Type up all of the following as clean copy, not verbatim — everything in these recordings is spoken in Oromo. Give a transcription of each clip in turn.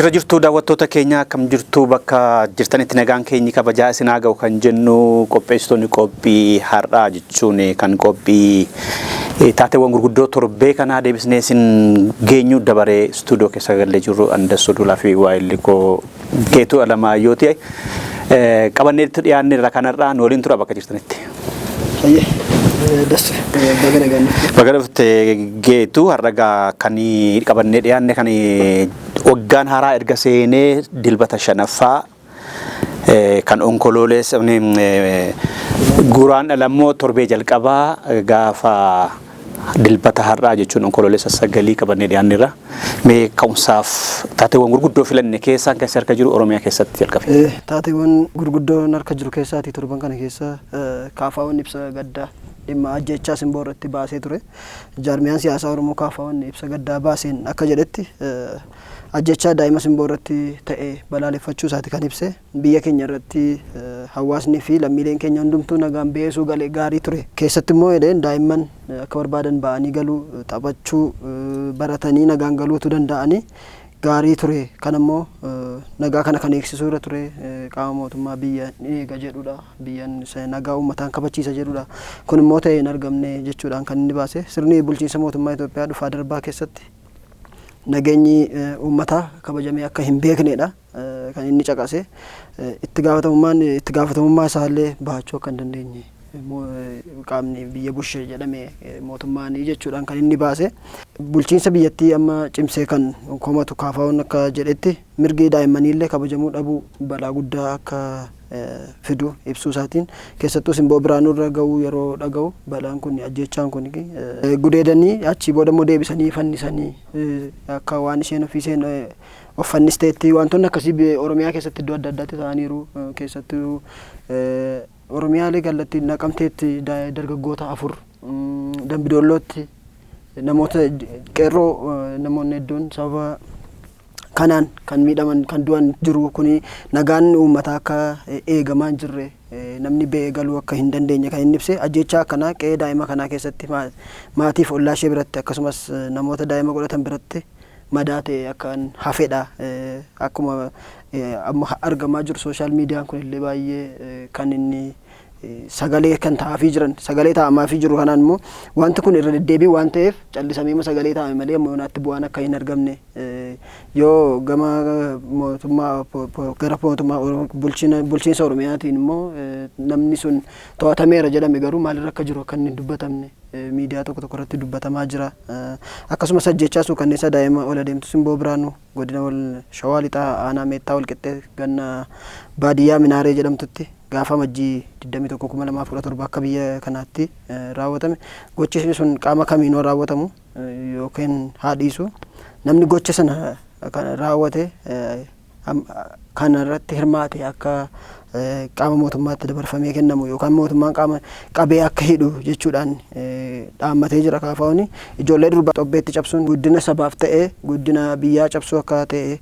jirtu daawwattoota keenya akkam jirtu bakka jirtanitti nagaan keenya kabajaa isinaa ga'u kan jennu qopheessitoonni qophii har'aa jechuun kan qophii taateewwan gurguddoo torbee kanaa deebisnee isin geenyu dabaree istuudiyoo keessa galee jirru Andassoo Duulaa fi Waayillikoo Geetuu Alamaayyoo ta'e qabanneetti dhiyaanne irra kanarraa waliin tura bakka jirtanitti. Baga dhufte Geetuu har'a kan qabannee dhiyaanne kan waggaan haaraa erga seenee dilbata shanaffaa kan onkololees guraan dhalammoo torbee jalqabaa gaafa dilbata har'aa jechuun onkololeessa sagalii qabannee dhiyaanneerra mee ka'umsaaf taateewwan gurguddoo filanne keessaan keessa harka jiru Oromiyaa keessatti jalqabe. Taateewwan gurguddoo harka jiru keessaati torban kana keessa kaafaawwan ibsa gaddaa dhimma ajjechaa simboo irratti baasee ture. Jaarmiyaan siyaasaa Oromoo kaafaawwan ibsa gaddaa baaseen akka jedhetti ajjechaa daa'ima simboo irratti ta'e balaaleffachuu isaati kan ibse. Biyya keenya irratti hawaasni fi lammiileen keenya hundumtuu nagaan beesuu galee gaarii ture. Keessatti immoo daa'imman akka barbaadan ba'anii galuu taphachuu baratanii nagaan galuutu danda'anii gaarii ture. Kan immoo nagaa kana kan eegsisuu irra ture qaama mootummaa biyya eega jedhudha. Biyyan nagaa uummataan kabachiisa jedhudha. Kun immoo ta'ee hin argamne jechuudhaan kan inni baase. Sirni bulchiinsa mootummaa Itoophiyaa dhufaa darbaa keessatti nageenyi uummataa kabajamee akka hin beeknedha kan inni caqase. Itti gaafatamummaa isaallee bahachuu akka hin dandeenye qaamni biyya bushee jedhame mootummaan jechuudhaan kan inni baase. Bulchiinsa biyyattii amma cimsee kan komatu kaafaawwan akka jedhetti mirgi daa'immaniillee kabajamuu dhabuu balaa guddaa akka fidu ibsuu isaatiin keessattuu simboo biraanuu irra ga'uu yeroo dhaga'u balaan kun ajjechaan kun gudeedanii achii booda immoo deebisanii fannisanii akka waan isheen ofiiseen of fannisteetti wantoonni akkasii Oromiyaa keessatti iddoo adda addaatti ta'aniiru. Keessattuu Oromiyaalee galatti Naqamteetti dargaggoota 4 Dambidoollootti namoota qeerroo namoonni hedduun sababa kanaan kan miidhaman kan du'an jiru. Kuni nagaan uummataa akka eegamaa hin jirre namni ba'ee galuu akka hin dandeenye kan inni ibse. Ajjechaa akkanaa qe'ee daa'ima kanaa keessatti maatiif ollaa ishee biratti akkasumas namoota daa'ima godhatan biratti madaa ta'e akka hafedha. Akkuma amma argamaa jiru sooshaal miidiyaan kun illee baay'ee kan inni sagalee kan ta'aafii jiran sagalee ta'amaafii jiru. Kanaan immoo wanti kun irra deddeebi'u waan ta'eef callisamee sagalee ta'ame malee amma yoonaatti bu'aan akka hin argamne yoo gama mootummaa gara mootummaa bulchiinsa Oromiyaatiin immoo namni sun to'atameera jedhame garuu maalirra akka jiru akka hin dubbatamne miidiyaa tokko tokko irratti dubbatamaa jira. Akkasumas ajjechaa suukanneessaa daa'ima ol adeemtu simboo biraanuu godina Shawaa Lixaa aanaa Meettaa Walqixxee ganna baadiyyaa Minaaree jedhamtutti gaafa majjii 21/2017 akka biyya kanaatti raawwatame. Gochi sun qaama kamiinoo raawwatamu yookiin haadhiisu namni gocha sana kan raawwate kana irratti hirmaate akka qaama mootummaatti dabarfamee kennamu yookaan mootummaan qaama qabee akka hidhu jechuudhaan dhaammatee jira kaafaawwan. Ijoollee durbaa xobbeetti cabsuun guddina sabaaf ta'ee guddina biyyaa cabsuu akka ta'e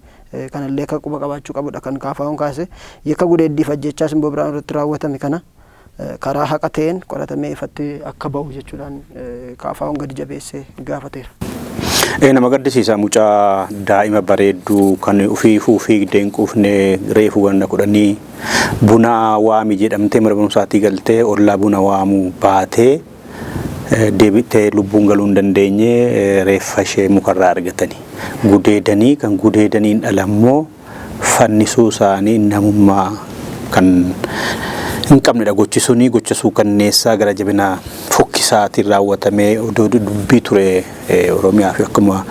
kanallee akka quba qabaachuu qabudha kan kaafaawwan kaase. Yakka gudeeddiif ajjechaa simboo biraan irratti raawwatame kana karaa haqa ta'een qoratamee ifatti akka ba'u jechuudhaan kaafaawwan gadi jabeessee gaafateera. Nama gaddisiisa mucaa daa'ima bareedduu kan ofii fiigdeen quufne reefu ganna kudhanii buna waami jedhamtee mana barumsaatii galtee ollaa buna waamuu baatee deebitee lubbuun galuu hin dandeenye reeffa ishee mukarraa argatanii gudeedanii kan gudeedaniin dhalammoo fannisuu isaanii namummaa kan hin qabnedha. Gochi suni gocha suukanneessaa gara jabina fokkisaatiin raawwatamee dubbii ture Oromiyaa fi akkuma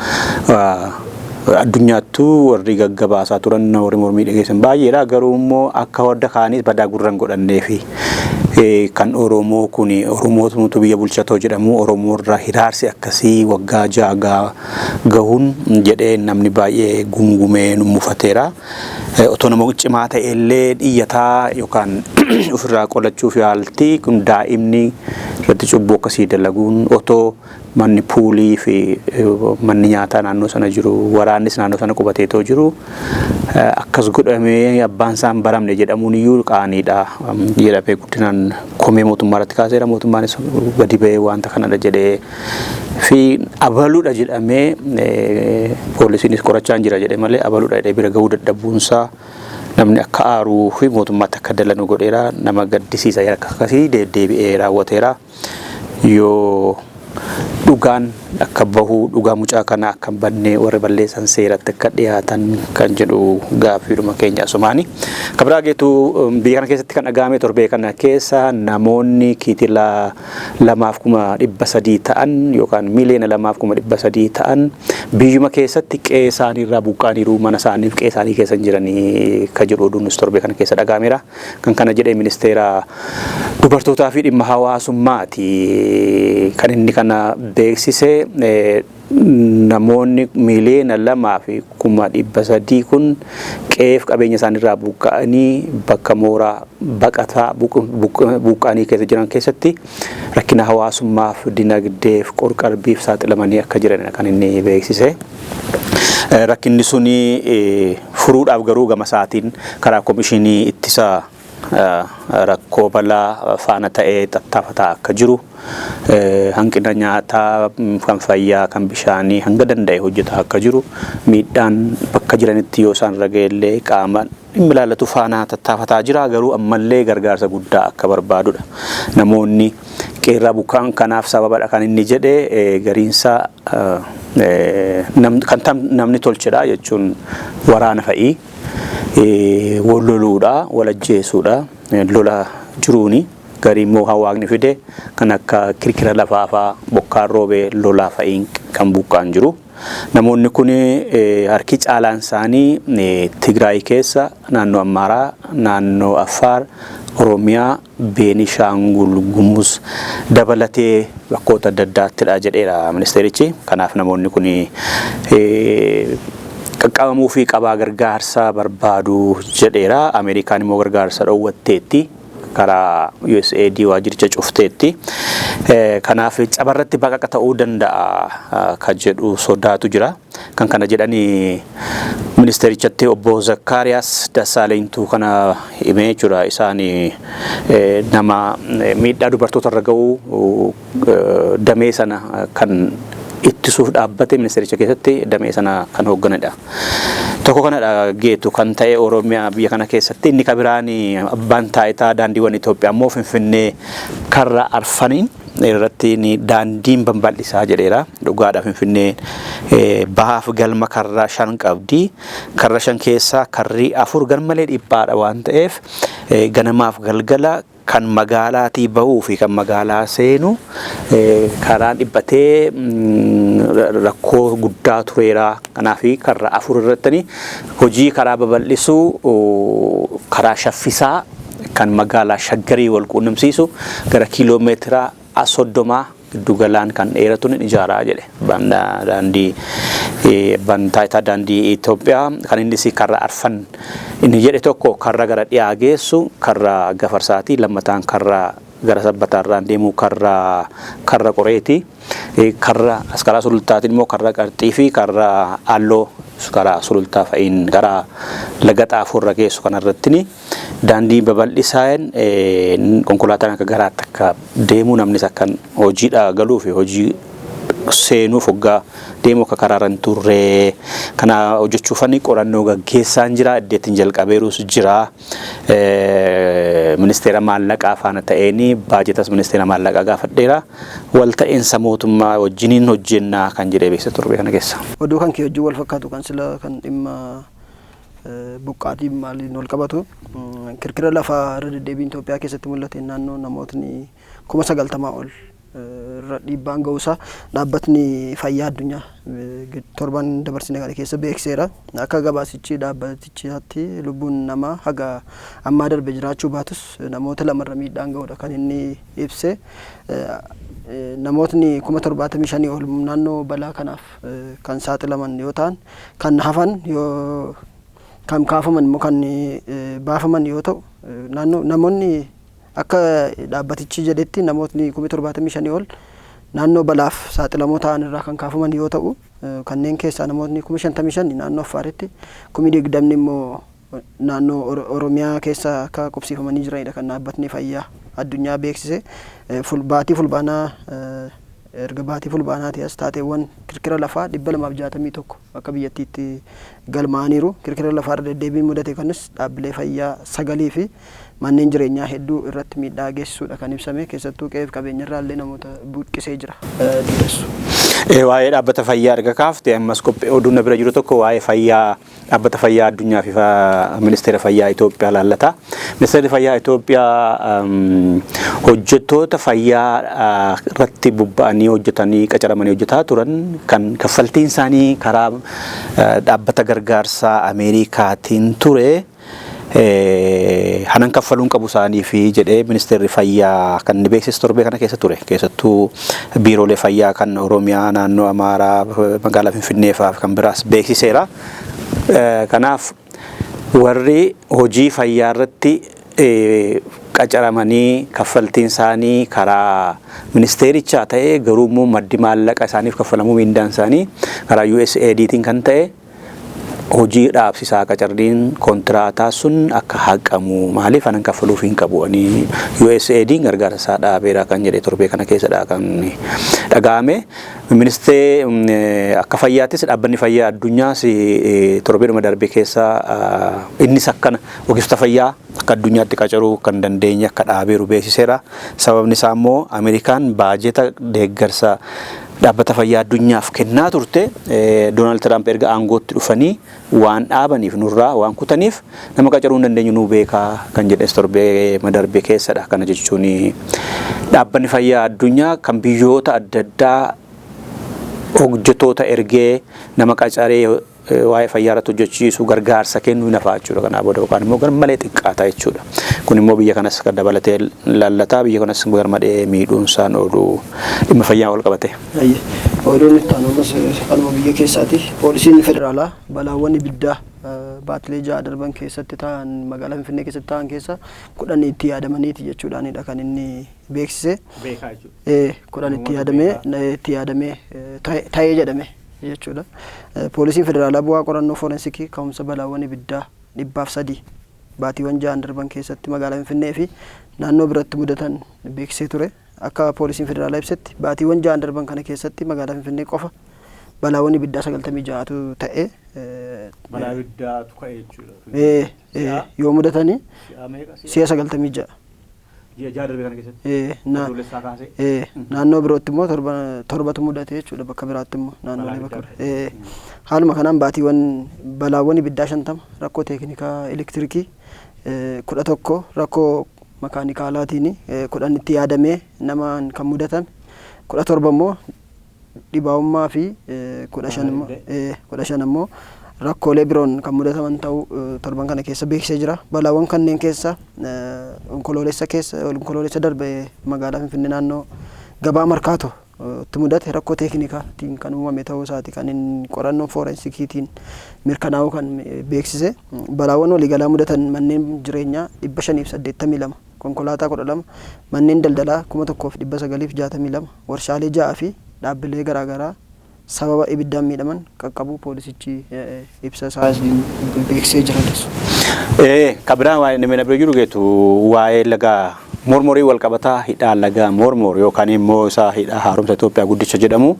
addunyaattuu warri gaggabaasaa turan warri mormii dhageessan baay'eedha. Garuu immoo akka wadda kaaniis badaa gurra hin godhannee fi kan Oromoo kun Oromootu biyya bulchatoo jedhamu Oromoorraa hiraarsi akkasii waggaa 6 gahuun jedhee namni baay'ee gungumee mufateera. Otoo nama cimaa ta'e illee dhiyyataa yookaan ofirraa qolachuuf yaalti kun daa'imni irratti cubbuu akkasii dalaguun otoo manni puulii fi manni nyaataa naannoo sana jiru waraannis naannoo sana qubateetoo jiru akkas godhamee abbaan isaan baramne jedhamuun iyyuu qaaniidha jedhamee guddinaan komee mootummaa irratti kaaseera mootummaanis gadi ba'ee wanta kanadha jedhee fi abaluudha jedhamee poolisiinis qorachaan jira jedhee malee abaluudha jedhee bira gahuu dadhabuunsaa namni akka aaruu fi mootummaatti akka dalanu godheera nama gaddisiisa akkasii deebi'ee raawwateera yoo dhugaan akka bahuu dhugaa mucaa kana akka bannee warri balleessan seeratti akka dhiyaatan kan jedhu gaaffiidhuma keenya asumaani. Kabira geetu biyya kana keessatti kan dhagahame torbee kana keessa namoonni kiitila 2,300 ta'an yookaan miliyoona 2,300 ta'an biyyuma keessatti qe'ee isaaniirraa buqqaaniiru mana isaaniif qe'ee isaanii keessa jiranii kan jedhu oduunis torbee kana keessa dhagahameera. Kan kana jedhee ministeera dubartootaa fi dhimma hawaasummaati kan inni kana beeksise namoonni miliyoona 2,300 kun qe'ee qabeenya isaaniirraa buqqa'anii bakka mooraa baqataa buqqa'anii keessa jiran keessatti rakkina hawaasummaaf dinagdeef qorqalbiif saaxilamanii akka jiran kan inni beeksise. Rakkinni suni furuudhaaf garuu gama isaatiin karaa komishinii ittisa rakkoo balaa faana ta'ee tattaafataa akka jiru hanqina nyaataa kan fayyaa kan bishaanii hanga danda'e hojjetaa akka jiru miidhaan bakka jiranitti yoo isaan ragaillee qaama dhimma ilaallatu faana tattaafataa jira garuu ammallee gargaarsa guddaa akka barbaadudha. Namoonni qeerraa buqqa'an kanaaf sababadha kan inni jedhe gariinsa namni tolchedha jechuun waraana fa'ii walloluudha walajjeesuudha lola jiruuni garii immoo hawaasni fide kan akka kirkira lafaafaa bokkaan roobee lolaa fa'iin kan buqqa'an jiru. Namoonni kun harki caalaan isaanii Tigraay keessa naannoo Amaaraa naannoo Affaar Oromiyaa Beenishaangul Gumuz dabalatee bakkoota adda addaattidha jedheera ministeerichi. Kanaaf namoonni kun qaqqabamuu fi qabaa gargaarsa barbaadu jedheera. Ameerikaan immoo gargaarsa dhoowwatteetti karaa USAID waajjiricha cufteetti. Kanaaf cabarratti baqaqa ta'uu danda'a kan jedhu sodaatu jira. Kan kana jedhanii ministeerichatti obbo Zakkaariyaas Dassaaleenytuu kana himee jira. Isaan nama miidhaa dubartoota irra ga'uu damee sana kan ittisuuf dhaabbate ministeericha keessatti damee sana kan hoogganedha. Tokko kanadha geetu kan ta'e Oromiyaa biyya kana keessatti inni kabiraan abbaan taayitaa daandiiwwan Itoophiyaa immoo Finfinnee karra arfaniin irratti daandiin bal'isaa jedheera. Dhugaadha Finfinnee bahaaf galma karra 5 qabdi. Karra 5 keessaa karri 4 garmalee dhiphaadha waan ta'eef ganamaaf galgala kan magaalaatii bahuu fi kan magaalaa seenu karaan dhiphatee rakkoo guddaa tureera. Kanaaf karra 4 irratti hojii karaa babal'isuu karaa shaffisaa kan magaalaa Shaggarii wal quunnamsiisu gara kiiloomeetira 30 giddugalaan kan dheeratuun ijaaraa jedhe. Daandii taayitaa daandii Itoophiyaa kan innis karra arfan inni jedhe tokko karra gara dhiyaa geessu karra Gafarsaati lammataan karra gara Sabbataarraan deemu karra Qoreeti karra Askaraa Sulultaatiin immoo karra Qarxii fi karra Alloo karaa sulultaa fa'iin karaa laga Xaafuurra geessu kanarratti daandii babal'isaan konkolaataan akka garaatti akka deemu namnis akka hojiidha galuu fi hojii seenuuf hoggaa deemu akka karaarran turre kana hojjechuufani qorannoo gaggeessaan jira iddeetiin jalqabeerus jira ministeera maallaqaa faana ta'eeni baajetas ministeera maallaqaa gaafadheera wal ta'insa mootummaa wajjiniin hojjennaa kan jedhee beeksisa turbe kana keessa. Oduu kan kee hojii wal fakkaatu kan sila kan dhimma buqqaatii maaliin wal qabatu kirkira lafaa irra deddeebiin Itoophiyaa keessatti mul'ate naannoo namootni 90,000 ol dhiibbaan ga'uusaa dhaabbatni fayyaa addunyaa torban dabarsine kana keessa beekseera. Akka gabaasichi dhaabbatichaatti lubbuun namaa haga ammaa darbe jiraachuu baatus namoota lamarra miidhaan ga'uudha kan inni ibse. Namootni 75,000 ol naannoo balaa kanaaf kan saaxilaman yoo ta'an kan hafan yoo kan kaafaman immoo kan baafaman yoo ta'u naannoo namoonni akka dhaabbatichi jedhetti namootni 75,000 ol naannoo balaaf saaxilamoo ta'an irraa kan kaafaman yoo ta'u kanneen keessaa namoonni 55,000 naannoo Affaaritti 20,000 immoo naannoo Oromiyaa keessa akka qubsiifamanii jiranidha kan dhaabbatni fayyaa addunyaa beeksise. Baatii fulbaanaa erga baatii fulbaanaati as taateewwan kirkira lafaa 261 akka biyyattiitti galmaa'aniiru. Kirkira lafaa irra deddeebiin mudate kanis dhaabbilee fayyaa 9 fi manneen jireenyaa hedduu irratti miidhaa geessisuudha kan ibsame. Keessattuu qe'ee fi qabeenya irraa illee namoota buqqisee jira. Waa'ee dhaabbata fayyaa erga kaafte ammas qophii oduun na bira jiru tokko waa'ee fayyaa dhaabbata fayyaa addunyaa fi ministeera fayyaa Itoophiyaa laallata. Ministeerri fayyaa Itoophiyaa hojjettoota fayyaa irratti bobba'anii hojjetanii qacaramanii hojjetaa turan kan kaffaltiin isaanii karaa dhaabbata gargaarsaa Ameerikaatiin ture hanan kaffaluun qabu isaanii fi jedhee ministeerri fayyaa kan beeksise torbee kana keessa ture. Keessattuu biiroolee fayyaa kan Oromiyaa, naannoo Amaaraa, magaalaa Finfinnee fa'aa kan biraas beeksiseera. Kanaaf warri hojii fayyaa irratti qacaramanii kaffaltiin isaanii karaa ministeerichaa ta'e garuu immoo maddi maallaqa isaaniif kaffalamuu mindaan isaanii karaa USAIDtiin kan ta'e hojii dhaabsisaa qacarriin kontiraataa sun akka haqamu maaliif anan kaffaluuf hin qabu ani USAIDin gargaarsa isaa dhaabeera kan jedhe torbee kana keessadha kan dhaga'ame. Akka fayyaattis dhaabbanni fayyaa addunyaas torbeedhuma darbe keessa innis akkana ogeessota fayyaa akka addunyaatti qacaruu kan dandeenye akka dhaabeeru beeksiseera. Sababni isaa immoo Ameerikaan baajeta deeggarsa dhaabbata fayyaa addunyaaf kennaa turte Doonaald Tiraamp erga aangootti dhufanii waan dhaabaniif nurraa waan kutaniif nama qacaruu hin dandeenyu nuu beekaa kan jedhes torbee darbe keessadha. Kana jechuun dhaabbanni fayyaa addunyaa kan biyyoota adda addaa hojjettoota ergee nama qacaree waa'ee fayyaa irratti hojjechiisu gargaarsa kennuu nafa jechuudha. Kanaaf booda yookaan immoo garmalee xiqqaata jechuudha. Kun immoo biyya kanas kan dabalatee lallataa biyya kanas garmadhee miidhuunsaan oduu dhimma fayyaa wal qabate. Oduun itti aanumas kanuma biyya keessaati. Poolisiin federaalaa balaawwan ibiddaa baatilee 6 darban keessatti ta'an magaalaa Finfinnee keessatti ta'an keessa 10 itti yaadamaniiti jechuudhaanidha kan inni beeksise. Beekaa jechuudha. 10 itti yaadamee ta'ee jedhame jechuudha. Poolisiin federaalaa bu'aa qorannoo forensikii ka'umsa balaawwan ibiddaa 300 baatiiwwan 6 darban keessatti magaalaa Finfinnee fi naannoo biratti mudatan beeksisee ture. Akka poolisiin federaalaa ibsetti baatiiwwan 6 darban kana keessatti magaalaa Finfinnee qofa balaawwan ibiddaa 96tu ta'e. Balaa ibiddaatu ka'e jechuudha. Yoo mudatanii si'a 96. Naannoo birootti immoo torbatu mudate jechuudha bakka biraatti immoo naannoolee bakka biraa. Haaluma kanaan baatiiwwan balaawwan ibiddaa 50 rakkoo teeknikaa elektirikii 11 rakkoo makaanikaalaatiin 10 itti yaadamee namaan kan mudatame 17 immoo dhibaa'ummaa fi 15 immoo rakkoolee biroon kan mudataman ta'uu torban kana keessa beeksisee jira. Balaawwan kanneen keessa onkoloolessa darbe magaalaa Finfinnee naannoo gabaa Markaato itti mudate rakkoo teeknikaatiin kan uumame ta'uu isaati kan inni qorannoo foorensikiitiin mirkanaa'uu kan beeksise. Balaawwan waliigalaa mudatan manneen jireenyaa 582 konkolaataa 12 manneen daldalaa 1962 warshaalee 6 fi dhaabbilee garaagaraa sababa ibiddaan miidhaman qaqqabuu poolisichi ibsa isaa beeksisee jira. Kabiraan waa'ee namni bira jiru geetu waa'ee laga mormorii wal qabataa hidhaa laga mormor yookaan immoo isaa hidhaa haaromsa Itoophiyaa guddicha jedhamu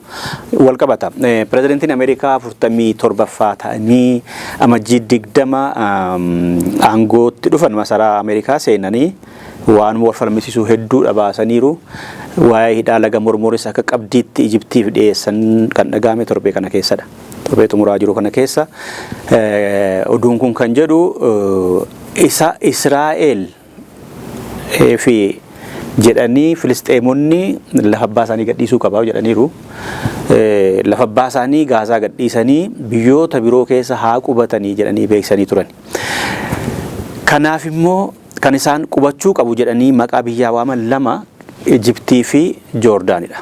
wal qabata. Pirezidantiin Ameerikaa 47ffaa ta'anii amajjii 20 aangootti dhufan masaraa Ameerikaa seenanii waan wal falmisiisuu hedduu dhabaasaniiru. Waa'ee hidhaa laga mormoris akka qabdiitti Ijiptiif dhiyeessan kan dhagahame torbee kana keessadha. Torbee xumuraa jiru kana keessa oduun kun kan jedhu isa Israa'el fi jedhanii Filisxeemonni lafa abbaa isaanii gadhiisuu qabu jedhaniiru. Lafa abbaa isaanii Gaazaa gadhiisanii biyyoota biroo keessa haa qubatanii jedhanii beeksisanii turan. Kanaaf immoo kan isaan qubachuu qabu jedhanii maqaa biyyaa waaman lama Ijiptii fi Joordaanidha.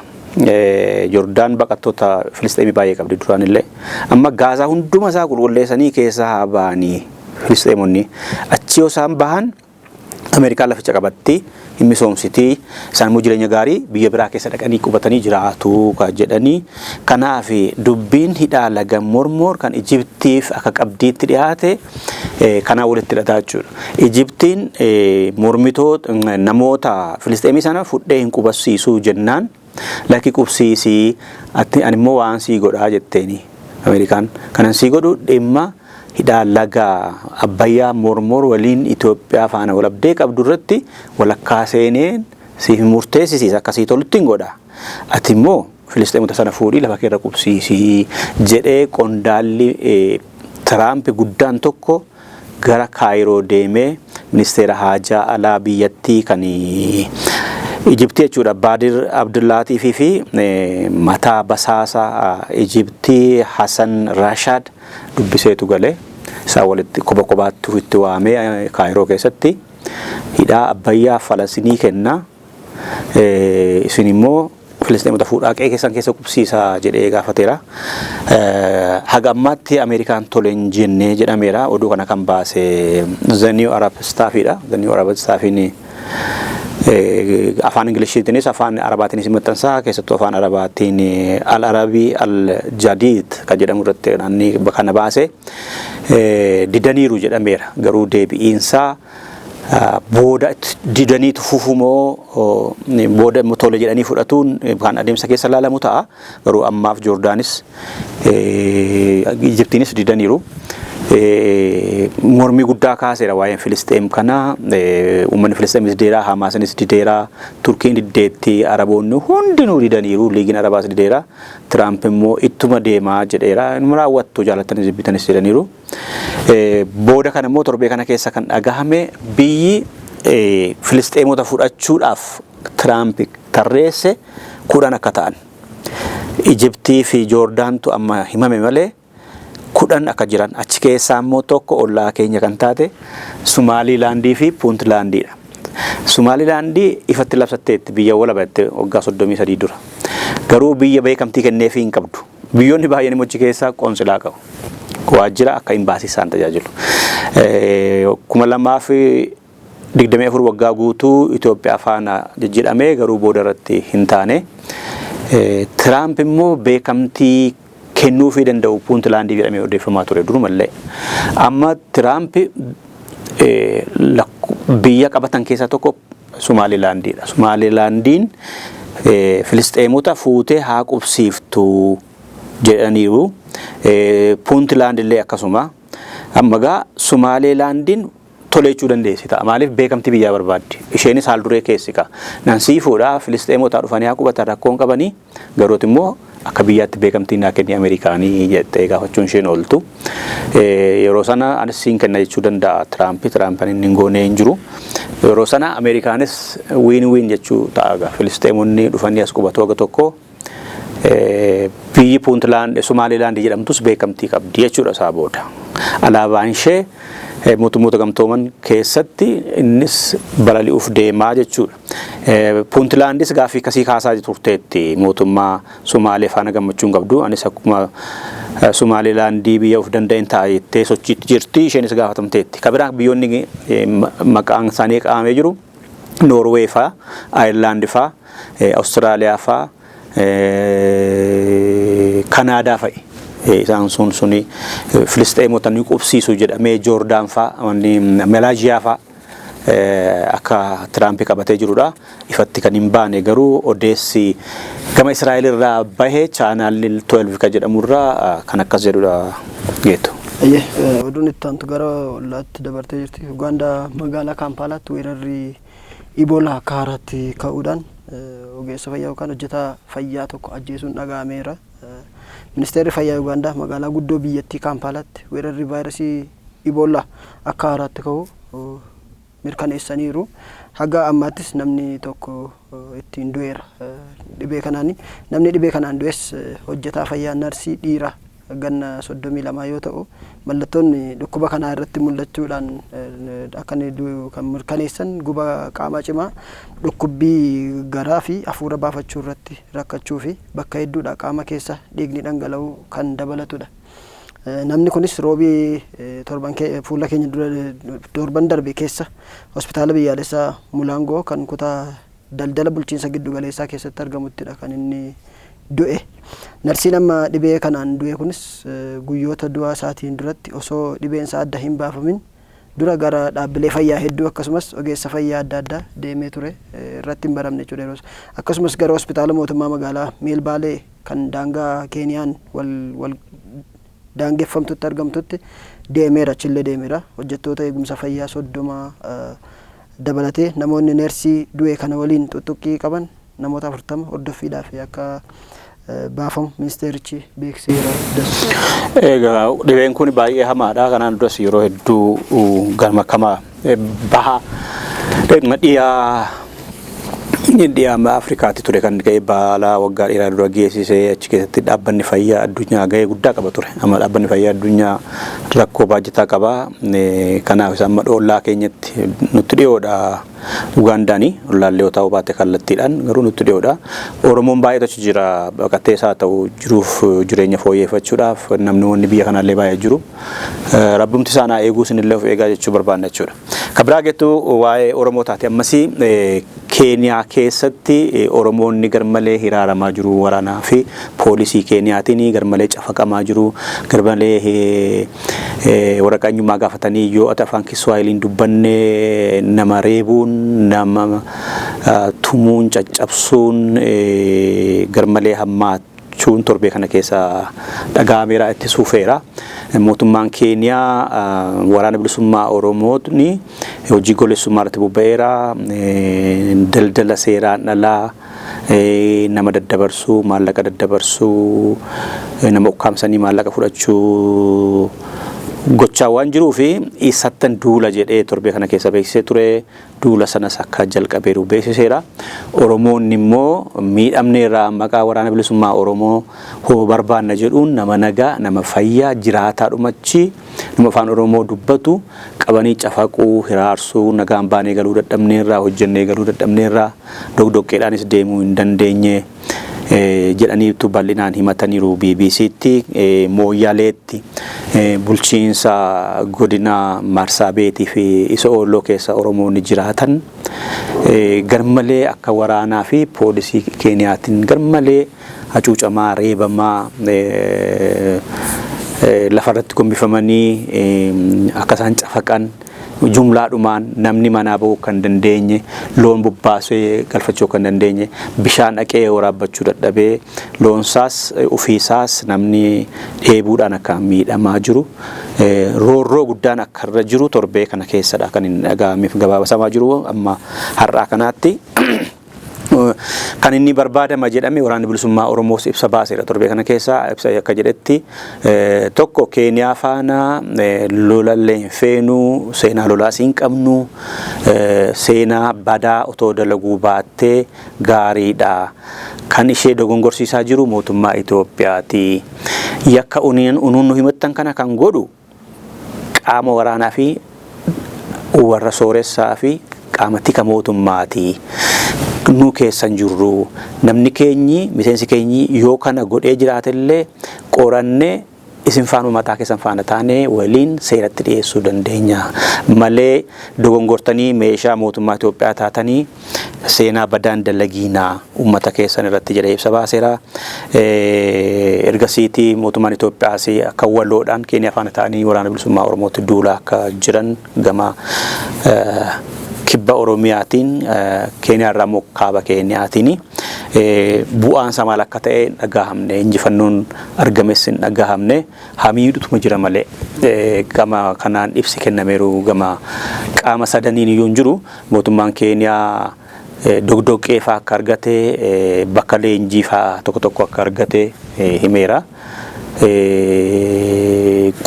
Joordaan baqattoota Filisxeemii baay'ee qabdi duraan illee. Amma Gaazaa hunduma isaa qulqulleessanii keessaa haa ba'anii Filisxeemonni. Achi yoo isaan bahan Ameerikaan laficha qabatti hin misoomsitii isaan immoo jireenya gaarii biyya biraa keessa dhaqanii qubatanii jiraatu kan jedhanii kanaaf dubbiin hidhaa laga mormor kan Ijiptiif akka qabdiitti dhiyaate kanaa walitti hidhataa jechuudha. Ijiptiin mormitoota namoota Filisxeemii sana fudhee hin qubasiisuu jennaan lakki qubsiisii ani immoo waan sii godhaa jetteeni Ameerikaan kanan sii godhu dhimma hidhaa laga Abbayyaa mormor waliin Itoophiyaa faana walabdee qabdu irratti walakkaa seeneen siif murteessisiisa akkasii tolutti hin godha. Ati immoo Filisxeemota sana fuudhii lafa keerra qubsiisii jedhee qondaalli Tiraamp guddaan tokko gara Kaayiroo deemee ministeera haajaa alaa biyyattii kan Ijiptii jechuudha Baadir Abdullaatii fi mataa basaasa Ijiptii Hassan Rashad dubbiseetu galee isaan walitti kophaatti itti waamee Kaayiroo keessatti hidhaa Abbayyaa Falastinii kenna isin immoo Filisxeemota fuudhaa qe'ee keessan keessa qubsiisaa jedhee gaafateera. Haga ammaatti Ameerikaan tole hin jenne jedhameera. Oduu kana kan baase The New Arab Staffidha. The New Arab Staffiin afaan Ingiliziitiinis afaan Arabaatiinis maxxansaa keessattuu afaan Arabaatiin Al-Arabii Al-Jadiid kan jedhamu irratti kana baase didaniiru jedhameera. Garuu deebi'iinsaa booda didaniitu fufumoo booda tole jedhanii fudhatuun kan adeemsa keessa laalamu ta'a. Garuu ammaaf Joordaanis Ijiptiinis didaniiru. Mormii guddaa kaaseera waa'een Filisxeem kana uummanni Filisxeemis dideera Hamaasinis dideera Turkiin diddeetti Araboonni hundinuu didaniiru liigiin Arabaas dideera Tiraamp immoo ittuma deemaa jedheera inni raawwattu jaalattanis jibbitanis jedhaniiru. Booda kana immoo torbee kana keessa kan dhagahame biyyi Filisxeemota fudhachuudhaaf Tiraamp tarreesse 10 akka ta'an. Ijiptii fi Joordaantu amma himame malee 10 akka jiran achi keessaa immoo tokko ollaa keenya kan taate Sumaalilaandii fi Puuntlaandiidha. Sumaalilaandii ifatti labsatteetti biyya walabatte waggaa 33 dura. Garuu biyya beekamtii kenneefii hin qabdu. Biyyoonni baay'een immoo achi keessaa qoonsilaa qabu. Waajjira akka imbaasii isaan tajaajilu. 2024 waggaa guutuu Itoophiyaa faana jijjiiramee garuu booda irratti hin taane. Tiraamp immoo beekamtii kennuu fi danda'u Puuntlaandii jedhamee odeeffamaa ture durumallee. Amma Tiraamp biyya qabatan keessaa tokko Sumaalilaandiidha. Sumaalilaandiin Filisxeemota fuutee haa qubsiiftu jedhaniiru. Puuntlaand illee akkasuma. Amma gaa Sumaalilaandiin tolechuu dandeessi ta'a. Maaliif beekamtii biyyaa barbaaddi? Isheenis haal duree keessi qaba. Nansii fuudhaa Filisxeemota dhufanii haa qubatan rakkoon qabanii garooti immoo akka biyyaatti beekamtii naa kenni Ameerikaanii jettee gaafachuun isheen ooltu. Yeroo sana anis siin kenna jechuu danda'a Tiraampiin inni goonee hin jiru. Yeroo sana Ameerikaanis win jechuu ta'a. Filisxeemonni dhufanii as qubatu wagga tokko biyyi Puuntlaand Sumaalilaand jedhamtus beekamtii qabdi jechuudha isaa booda. Alaabaan ishee mootummoota gamtooman keessatti innis balali'uuf deemaa jechuudha. Puuntlaandis gaaffii akkasii kaasaa turteetti mootummaa Sumaalee faana gammachuun qabdu. Anis akkuma Sumaalilaandii biyya of danda'een ta'a jettee sochiitti jirti. Isheenis gaafatamteetti. Kabiraa biyyoonni maqaan isaanii qaamee jiru Noorwee faa, Ayirlaand faa, Awustiraaliyaa faa, Kanaadaa fa'i. Isaan suni Filisxeemota ni qubsiisu jedhamee Joordaan faa, Malaaziyaa faa akka Tiraamp qabatee jirudha. Ifatti kan hin baane garuu odeessi gama Israa'el irraa bahee chaanaalli 12 kan jedhamurraa kan akkas jedhudha geetu. Oduun itti aantu gara ollaatti dabartee jirti. Ugaandaa magaalaa Kaampaalaatti weerarri Iboolaa akka haaraatti ka'uudhaan ogeessa fayyaa yookaan hojjetaa fayyaa tokko ajjeesuun dhaga'ameera. Ministeerri fayyaa Ugaandaa magaalaa guddoo biyyattii Kaampaalaatti weerarri vaayirasii Iboolaa akka haaraatti ka'u mirkaneessaniiru. Haga ammaattis namni tokko ittiin du'eera. Namni dhibee kanaan du'es hojjetaa fayyaa narsii dhiiraa ganna 32 yoo ta'u mallattoonni dhukkuba kanaa irratti mul'achuudhaan akka kan mirkaneessan guba qaamaa cimaa dhukkubbii garaa fi hafuura baafachuu irratti rakkachuu fi bakka hedduudha qaama keessa dhiigni dhangala'uu kan dabalatudha. namni kunis roobii fuula keenya torban darbe keessa hospitaala biyyaalessaa Mulaangoo kan kutaa daldala bulchiinsa giddu galeessaa keessatti argamuttidha kan inni du'e. Narsiin amma dhibee kanaan du'e kunis guyyoota du'aa isaatiin duratti osoo dhibeen isaa adda hin baafamin dura gara dhaabbilee fayyaa hedduu akkasumas ogeessa fayyaa adda addaa deemee ture irratti hin baramne jechuudha. Akkasumas gara hospitaala mootummaa magaalaa Meelbaalee kan daangaa Keeniyaan wal daangeffamtutti argamtutti deemeera, achillee deemeera. Hojjettoota eegumsa fayyaa 30 dabalatee namoonni neersii du'e kana waliin tuttuqqii qaban namoota 40 hordoffiidhaaf akka baafamu ministeerichi beeksiseera. Egaa dhibeen kun baay'ee hamaadha. Kanaan duras yeroo hedduu galma kama baha dhiyaa Afrikaatti ture kan ga'e balaa waggaa dheeraa dura geessisee achi keessatti dhaabbanni fayyaa addunyaa ga'ee guddaa qaba ture. Amma dhaabbanni fayyaa addunyaa rakkoo baajjataa qaba. Kanaaf isa amma ollaa keenyatti nutti dhiyoodha. Ugaandaanii ollaallee yoo ta'u baate kallattiidhaan garuu nutti dhiyoodha. Oromoon baay'eetu achi jira. Baqatee isaa ta'u jiruuf jireenya fooyyeffachuudhaaf namni biyya kanallee baay'ee jiru. Rabbumti isaa naa eeguu isinillee of eegaa jechuu barbaanna jechuudha. Kabiraa gettu waa'ee Oromoo taate ammasii Keeniyaa keessatti Oromoonni garmalee hiraaramaa jiru waraanaa fi poolisii Keeniyaatiin garmalee cafaqamaa jiru. Garmalee waraqaa eenyummaa gaafatanii yoo afaan Kiswaahiliin dubbanne nama reebuun, nama tumuun, caccabsuun garmalee hammaachuun torbee kana keessa dhaga'ameera itti suufeera. Mootummaan Keeniyaa waraana bilisummaa Oromootni hojii goleessummaa irratti bobba'eera. Daldala seeraan alaa nama daddabarsuu, maallaqa daddabarsuu, nama ukkaamsanii maallaqa fudhachuu gochaa waan jiruufi isattan duula jedhee torbee kana keessa beeksisee ture. Duula sanas akka jalqabeeru beeksiseera. Oromoonni immoo miidhamneerraa maqaa waraana bilisummaa Oromoo hoo barbaanna jedhuun nama nagaa, nama fayyaa, jiraataa dhumachi nama afaan Oromoo dubbatu qabanii cafaquu, hiraarsuu, nagaan baanee galuu dadhabneerraa, hojjennee galuu dadhabneerraa, dogdoqqeedhaanis deemuu hin dandeenye jedhaniitu bal'inaan himataniiru BBC'tti. Mooyyaaleetti bulchiinsa godina Marsaabeetii fi isa Olloo keessa Oromoonni jiraatan garmalee akka waraanaa fi poolisii Keeniyaatiin garmalee hacuucamaa, reebamaa, lafarratti gombifamanii akka isaan cafaqan jumlaadhumaan namni manaa bahuu kan dandeenye, loon bobbaasee galfachuu kan dandeenye, bishaan dhaqee waraabbachuu dadhabee, loonsaas ofiisaas namni dheebuudhaan akka miidhamaa jiru, roorroo guddaan akka irra jiru torbee kana keessadha kan inni dhaga'ameef gabaabasamaa jiru. Amma har'aa kanaatti kan inni barbaadama jedhame waraanni bilisummaa Oromoos ibsa baaseera torbee kana keessa. Ibsa akka jedhetti tokko Keeniyaa faana lolallee hin feenu, seenaa lolaas hin qabnu, seenaa badaa otoo dalaguu baattee gaariidha. Kan ishee dogongorsiisaa jiru mootummaa Itoophiyaati. Yakka unuun nu himattan kana kan godhu qaama waraanaa fi warra sooressaa fi qaama tika mootummaati. Nu keessan jirru namni keenyi miseensi keenyi yoo kana godhee jiraatellee qorannee isin faana mataa keessan faana taanee waliin seeratti dhiyeessuu dandeenya malee dogongortanii meeshaa mootummaa Itoophiyaa taatanii seenaa badaan dalagiinaa uummata keessan irratti jedhee ibsa baaseera. Ergasiitii mootummaan Itoophiyaas akka walloodhaan Keeniyaa faana taanii waraana bilisummaa Oromootti duulaa akka jiran gama kibba Oromiyaatiin Keeniyaa irraa immoo kaaba Keeniyaatiin bu'aan isaa maal akka ta'e dhagahamne, injifannoon argames hin dhagahamne, hamiidhutuma jira malee gama kanaan ibsi kennameeru gama qaama sadaniin iyyuu hin jiru. Mootummaan Keeniyaa dogdoqqee fa'aa akka argate, bakka leenjii fa'aa tokko tokko akka argate himeera.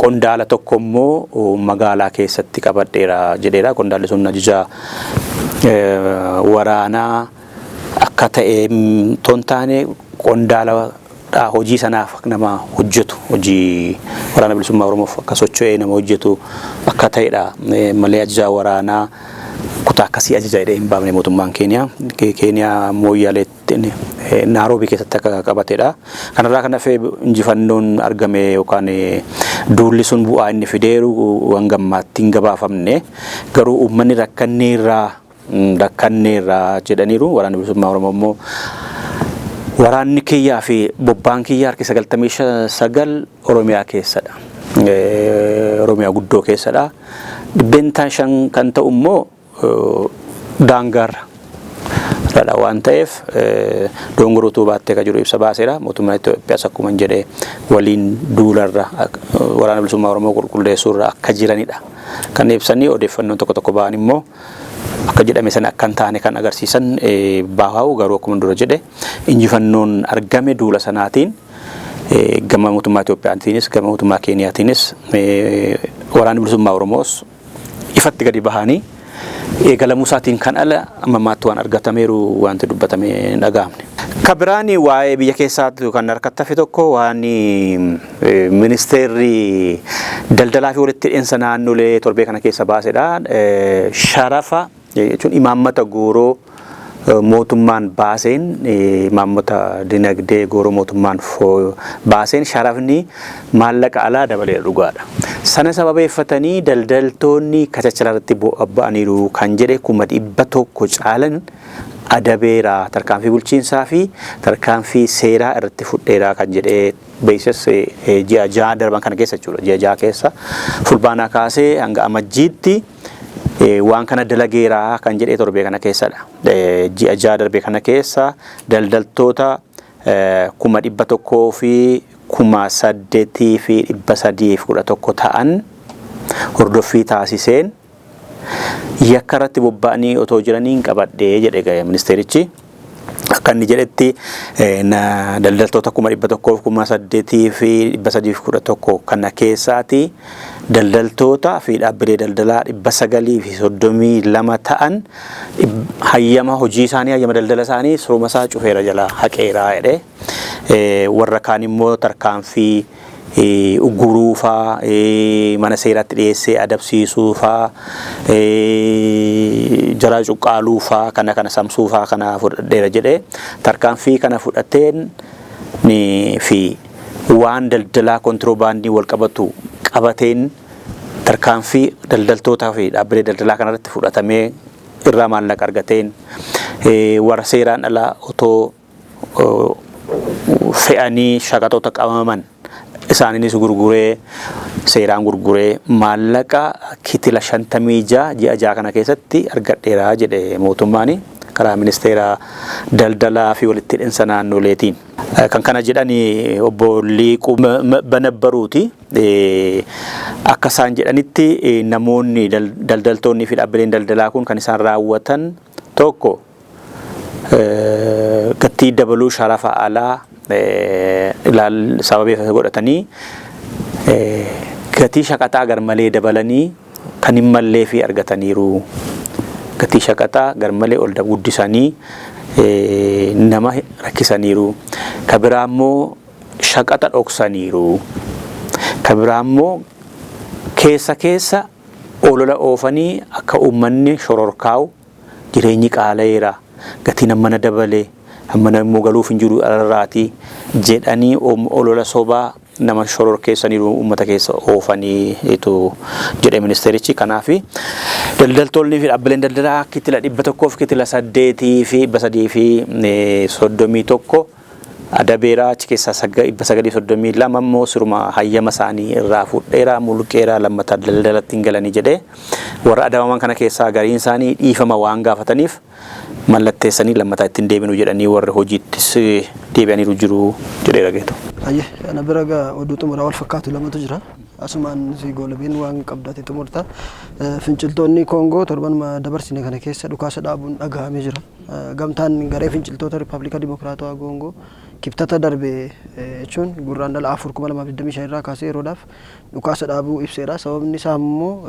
Qondaala tokko immoo magaalaa keessatti qabadheera jedheera. Qondaalli sun ajaja waraanaa akka ta'e tontaane qondaala hojii sanaaf nama hojjetu, hojii waraana bilisummaa Oromoof akka socho'ee nama hojjetu akka ta'edha malee ajaja waraanaa kutaa akkasii ajaja hin baafne mootummaan Keeniyaa Mooyyaleetti Naaroobii keessatti akka qabatedha. Kanarraa kan hafe injifannoon argame yookaan duulli sun bu'aa inni fideeru waan gammaatti hin gabaafamne garuu uummanni rakkanneerraa jedhaniiru. Waraanni bilisummaa Oromoo immoo waraanni kiyyaa fi bobbaan kiyyaa harki 99 Oromiyaa keessadha. Oromiyaa guddoo keessadha. Dhibbentaan 5 kan ta'u immoo daangaarra dhala waan ta'eef dongorotuu baattee kan jiru ibsa baaseera. Mootummaan Itoophiyaas akkuma jedhee waliin duularra waraana bilisummaa Oromoo qulqulleessuurra akka jiranidha kan ibsanii. Odeeffannoon tokko ba'an immoo akka jedhame sana akka hin taane kan agarsiisan bahaa'u. Garuu akkuma dura jedhe injifannoon argame duula sanaatiin gama mootummaa Itoophiyaatiinis gama mootummaa Keeniyaatiinis waraanni bilisummaa Oromoos ifatti gadi bahanii eegalamuu isaatiin kan ala ammammaatti waan argatameeru wanti dubbatame dhaga'amne. Kabiraani waa'ee biyya keessaatti kan harkatti hafe tokko waan ministeerri daldalaa fi walitti hidheensa naannolee torbee kana keessa baasedha. Sharafa jechuun imaammata gooroo mootummaan baaseen imaammata dinagdee gooroo mootummaan baaseen sharafni maallaqa alaa dabalee dhugaadha. Sana sababeeffatanii daldaltoonni kachachalarratti ba'aniiru kan jedhe 100,000 caalan adabeera tarkaanfii bulchiinsaa fi tarkaanfii seeraa irratti fudheera kan jedhee beeksisa ji'a 6 darban kana keessa jechuudha. Ji'a 6 keessa fulbaanaa kaasee hanga amajjiitti waan kana dalageera kan jedhee torbee kana keessadha. Ji'a 6 darbee kana keessa daldaltoota 100,000 fi 8,311 ta'an hordoffii taasiseen yakka irratti bobba'anii otoo jiraniin qabadhee jedhe ministeerichi. Akka inni jedhetti daldaltoota 100,000 fi 8,311 kana keessaati daldaltoota fi dhaabbilee daldalaa 932 ta'an hayyama hojii isaanii hayyama daldala isaanii suruma isaa cufeera jala haqeera jedhe. Warra kaan immoo tarkaanfii uguruufaa mana seeraatti dhiyeessee adabsiisuufaa jaraa cuqqaaluufaa kana samsuufaa kana fudhadheera jedhe. Tarkaanfii kana fudhateen fi waan daldalaa kontiroobaandii wal qabatu qabateen tarkaanfii daldaltootaa fi dhaabbilee daldalaa kanarratti fudhatamee irraa maallaqa argateen warra seeraan alaa otoo fe'anii shaqaxoota qabaman isaaniinis gurguree seeraan gurguree maallaqa kitila 56 ji'a 6 kana keessatti argadheera jedhe mootummaan karaa ministeera daldalaa fi walitti hidheensa naannoleetiin. Kan kana jedhani obbo Liiquu Banabbaruuti. Akka isaan jedhanitti namoonni daldaltoonni fi dhaabbileen daldalaa kun kan isaan raawwatan tokko gatii dabaluu sharafa alaa sababii godhatanii gatii shaqaxaa garmalee dabalanii kan hin mallee fi argataniiru. Gatii shaqaxaa garmalee ol guddisanii nama rakkisaniiru. Kabiraa immoo shaqaxa dhoksaniiru. Kabiraa immoo keessa olola oofanii akka uummanni shororkaa'u jireenyi qaala'eera. Gatiin ammana dabalee ammana immoo galuuf hin jiru alirraati jedhanii olola sobaa nama shororkeessaniiru uummata keessa oofanii jedhe ministeerichi. Kanaaf daldaltoonni fi dhaabbileen daldalaa kitila 100 fi kitila 8 fi 331 adabeera. Achi keessaa 932 immoo siruma hayyama isaanii irraa fudheera mulqeera lammata daldalatti hin galanii jedhe. Warra adabaman kana keessaa gariin isaanii dhiifama waan gaafataniif mallatteessanii lammataa ittiin deebinu jedhanii warra hojiittis deebi'aniiru jiru jedheera geetu. Ana bira oduu xumuraa wal fakkaatu lamatu jira. Asumaan si goolabeen waan qabdaate xumurta. Finciltoonni Koongoo torban dabarsine kana keessa dhukaasa dhaabuun dhagahamee jira. Gamtaan garee finciltoota Rippaabilika Dimokiraatawaa Koongoo kibxata darbe jechuun gurraandhala 4,2025 irraa kaasee yeroodhaaf dhukaasa dhaabuu ibseera. Sababni isaa immoo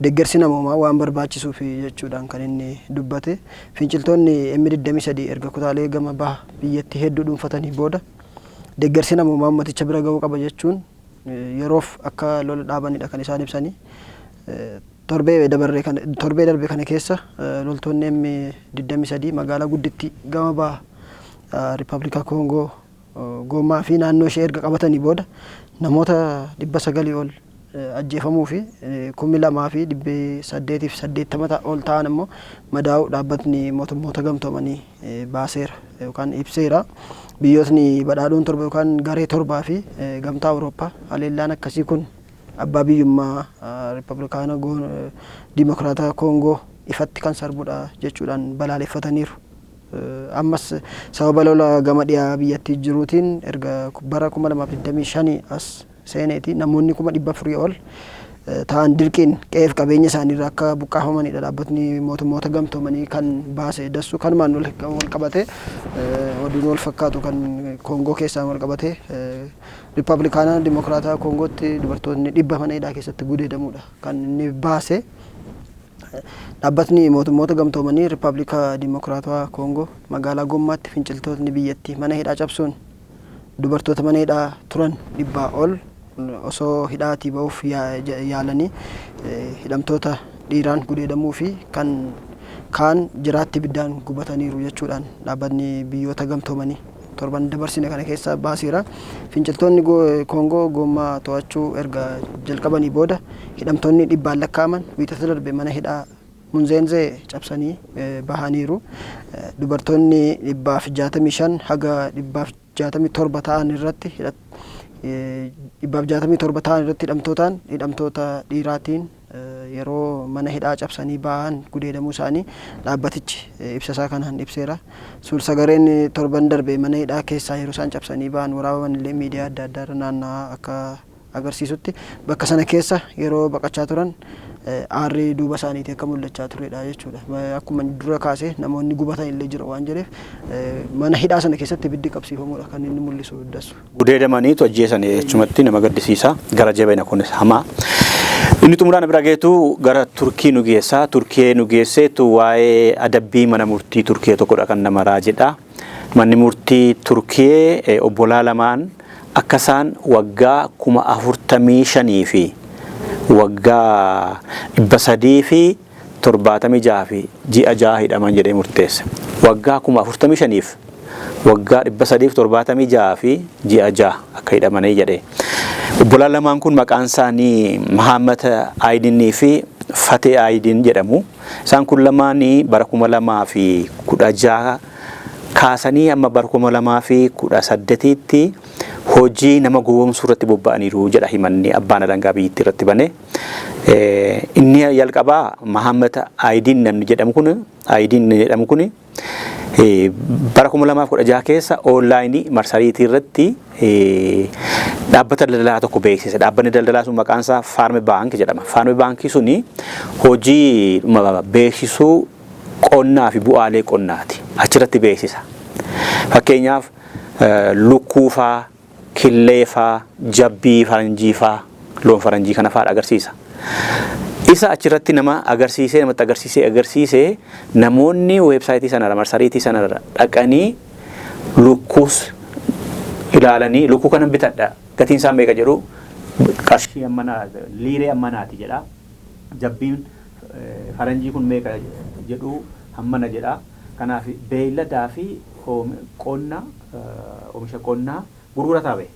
deeggarsi namoomaa waan barbaachisuuf jechuudhaan kan inni dubbate. Finciltoonni M23 erga kutaalee gama baha biyyatti hedduu dhuunfatanii booda deeggarsi namoomaa ummaticha bira ga'uu qaba jechuun yeroof akka lola dhaabanidha kan isaan ibsanii. torbee darbe kana keessa loltoonni M23 magaalaa guddittii gama baha Riippaabilika Koongoo Gommaa fi naannoo ishee erga qabatanii booda namoota 900 ol ajjeefamuu fi 2,880 ol ta'an immoo madaa'uu dhaabbatni mootummoota gamtoomanii baaseera yookaan ibseera. Biyyootni badhaadhoon torba yookaan garee torbaa fi gamtaa Awurooppaa haleellaan akkasii kun abbaa biyyummaa Riippaabilikaana Dimokiraataa Koongoo ifatti kan sarbudha jechuudhaan balaaleffataniiru. Ammas sababa lola gama dhiyaa biyyattii jiruutiin erga bara 2025 as seeneeti namoonni 400 ol ta'an dirqiin qe'eef qabeenya isaaniirraa akka buqqaafamanidha dhaabbatni mootummoota gamtoomanii kan baase dassu kanumaan wal qabate oduun wal fakkaatu kan Koongoo keessaan wal qabate Riippaabilikaana Dimokiraataa Koongootti dubartoonni 100 mana hidhaa keessatti gudeedamudha kan inni baase. Dhaabbatni mootummoota gamtoomanii Riippaabilika Dimokiraataa Koongoo magaalaa Gommaatti finciltootni biyyattii mana hidhaa cabsuun dubartoota mana hidhaa turan 100 ol osoo hidhaatii ba'uuf yaalanii hidhamtoota dhiiraan gudeedamuu fi kan kaan jiraatti biddaan gubataniiru jechuudhaan dhaabbatni biyyoota gamtoomanii torban dabarsine kana keessa baaseera. Finciltoonni Koongoo Gommaa to'achuu erga jalqabanii booda hidhamtoonni 100 lakkaa'aman wiixata darbe mana hidhaa Munzeenzee cabsanii bahaniiru. Dubartoonni 165 haga 167 ta'an irratti hidhamtoota dhiiraatiin yeroo mana hidhaa cabsanii bahan gudeedamuu isaanii dhaabbatichi ibsasaa kanaan ibseera. Suursagareen torban darbe mana hidhaa keessaa yeroo isaan cabsanii bahan waraabaman illee miidiyaa adda addaa irra naanna'aa akka agarsiisutti bakka sana keessa yeroo baqachaa turan aarri duuba isaaniitii akka mul'achaa turedha jechuudha. Akkuma dura kaasee namoonni gubatan illee jira waan jedheef mana hidhaa sana keessatti ibiddi qabsiifamudha kan inni mul'isu dassu. Gudeedamaniitu ajjeesan jechumatti nama gaddisiisa. Gara jabina kunis hamaa. Inni xumuraan bira geetu gara Turkii nu geessa. Turkii nu geesseetu waa'ee adabbii mana murtii Turkii tokkodha kan nama raajidha. Manni murtii Turkii obbolaa lamaan akka isaan waggaa 45,000 fi waggaa 376 fi ji'a 6 hidhaman jedhee murteesse. Waggaa 45,000 fi waggaa 376 fi ji'a 6 akka hidhamanii jedhee. Obbolaan lamaan kun maqaan isaanii Muhammad Aydinii fi Fatee Aydin jedhamu. Isaan kun lamaanii bara 2016 kaasanii amma bara 2018tti hojii nama gowwoomsuu irratti bobba'aniiru jedha himanni abbaan alangaa biyyattii irratti bane. Inni jalqabaa Muhammad Aydin namni jedhamu kun bara 2016 keessa onlaayinii marsariitii irratti dhaabbata daldalaa tokko beeksise. Dhaabbanni daldalaa sun maqaan isaa Faarme Baank jedhama. Faarme Baankii suni hojii beeksisuu qonnaa fi bu'aalee qonnaati. Achirratti beeksisa. Fakkeenyaaf lukkuufaa, killeefaa, jabbii faranjiifaa, loon faranjii kana fa'aa agarsiisa. Isa achirratti namatti agarsiisee namoonni weebsaayitii sanarra marsariitii sanarra dhaqanii lukkuus ilaalanii lukkuu kana bitadha gatiin isaa meeqa jedhu qarshii ammanaa liiree ammanaati jedha. Jabbiin faranjii kun meeqa jedhu hammana jedha. Kanaaf beeyladaa fi oomisha qonnaa gurgurataa bahe.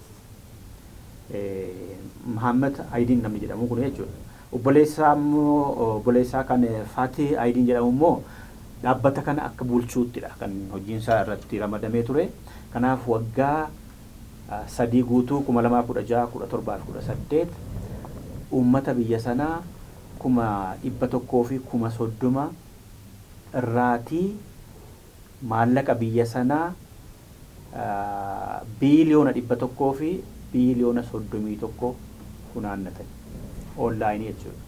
Muhammad Aydin namni jedhamu kun jechuudha. Obboleessaa kan Fatee Aydin jedhamu immoo dhaabbata kana akka bulchuuttidha kan hojiin isaa irratti ramadamee ture. Kanaaf waggaa 3 guutuu 2016, 17 fi 18 uummata biyya sanaa 100,000 fi 30,000 irraatii maallaqa biyya sanaa biiliyoona 100 fi biiliyoona 31 funaannatan. Onlaayinii jechuudha.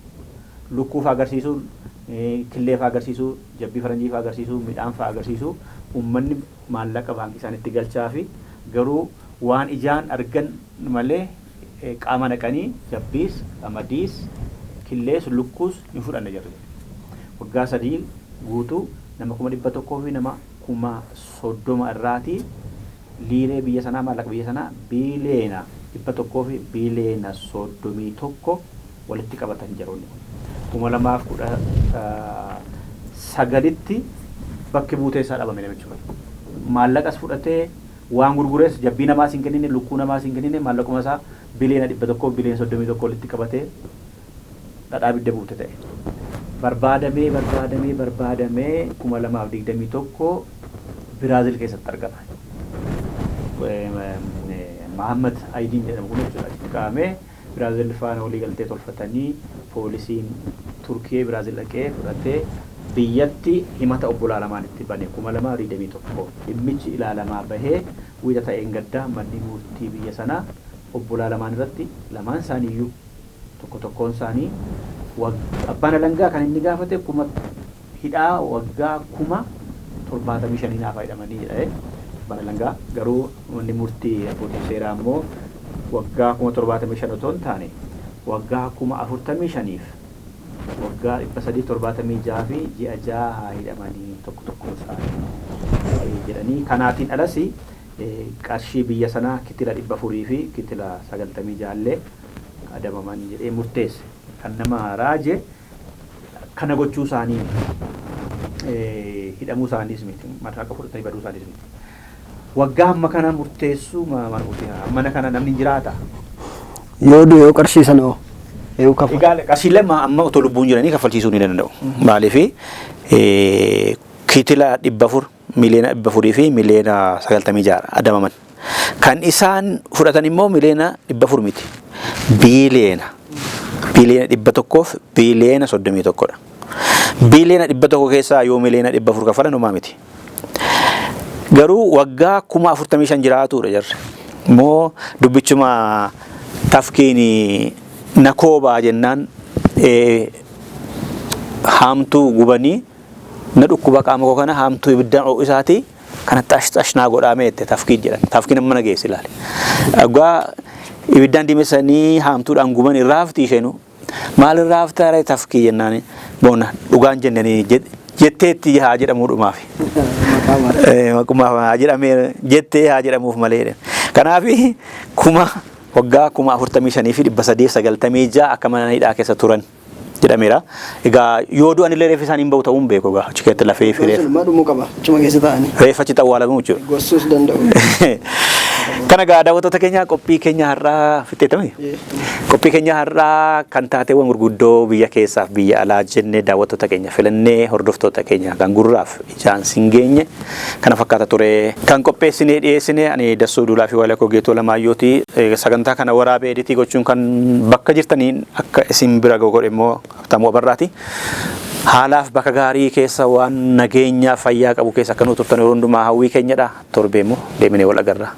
Lukkuuf agarsiisuu, killeef agarsiisuu, jabbii faranjiif agarsiisuu, midhaan fa'aa agarsiisuu uummanni maallaqa baankii isaanitti galchaa fi garuu waan ijaan argan malee qaama naqanii jabbiis, qamadiis, killees, lukkuus hin fudhanne jirre. Waggaa 3 guutuu nama 100,000 fi nama 30,000 irraatii liiree biyya sanaa maallaqa biyya sanaa biiliyoona 100 fi biiliyoona 31 walitti qabatan jiru. sagalitti bakki buutee isaa dhabame jechuudha. Maallaqas fudhatee waan gurgurees jabbii namaa siin kennine lukkuu namaa siin kennine maallaquma isaa biliyoona 100 biliyoona 31 walitti qabatee dhadhaa bidda buute ta'e. Barbaadamee 2021 Biraazil keessatti argama. Mahammad Aydin jedhamu kun jechuudha. Itti qaamee Biraazil faana walii galtee tolfatanii poolisiin Turkii Biraazil dhaqee fudhatee biyyatti himata obbolaa lamaan itti bane 2021 dhimmichi ilaalamaa bahee wiita ta'een gaddaa manni murtii biyya sanaa obbolaa lamaan irratti lamaan isaaniiyyuu tokkoon isaanii abbaan alangaa kan inni gaafate hidhaa waggaa 75,000 naaf hidhamanii jedhee abbaan alangaa garuu manni murtii abbootii seeraa immoo waggaa 75,000 otoo hin taane waggaa 45,000 waggaa 376 fi ji'a 6 haa hidhamanii tokko isaanii jedhanii kanaatiin alas qarshii biyya sanaa kitila 400 fi kitila 96 adabaman jedhee murteesse. Kan nama raaje kana gochuu isaanii hidhamuu isaaniis miti mataa fudhatanii baduu isaaniis miti. Waggaa amma kana murteessuu mana kana namni jiraata. Yoo du'e qarshii sana egaa qarshii amma otoo lubbuun jiranii kaffalchiisuu ni danda'u. Maaliif kitila 400 miliyoona 400 fi miliyoona 96 adabaman. Kan isaan fudhatan immoo miliyoona 400 miti. Biliyoona 100 fi biliyoona 31 dha. Biliyoona 100 keessaa yoo miliyoona 400 kaffalan homaa miti. Garuu waggaa 45,000 jiraatudha jarri. Moo dubbichuma tafkiini nakoobaa jennaan haamtuu gubanii na dhukkuba qaama koo kana haamtuu ibiddaan dho'u isaati kana xashnaa godhamee itti tafkiin jedhan. Tafkiin amma na geesse ilaali. Egaa ibiddaan dimesanii haamtuudhaan guban irraafti isheenu maal irraaftaare tafkii jennaan boona dhugaan jennanii jetteetti haa jedhamuudhumaaf. Maquma haa jedhamee jettee haa jedhamuuf malee. Kanaaf waggaa 45,000 fi 396 akka mana hidhaa keessa turan jedhameera. Egaa yoo du'an illee reeffi isaanii hin bahu ta'uun beeku egaa achi keessatti lafee fi reeffa achi awwaalamu jechuudha. Gossuus danda'u. Kana egaa daawwattoota keenya qophii keenya har'aa fixeetame. Qophii keenya har'aa kan taateewwan gurguddoo biyya keessaaf biyya alaa jennee daawwattoota keenya filannee hordoftoota keenya kan gurraaf ijaan siin geenye kana fakkaata ture. Kan qopheessinee dhiyeessine ani Dassuu Duulaa fi Walakoo Geetoo Lamaayyooti. Sagantaa kana waraabee editii gochuun kan bakka jirtaniin akka isin bira godhe immoo Tamuu Abarraati. Haalaaf bakka gaarii keessa waan nageenyaa fayyaa qabu keessa akka nu turtan hundumaa hawwii keenyadha. Torbee immoo deemnee wal agarra.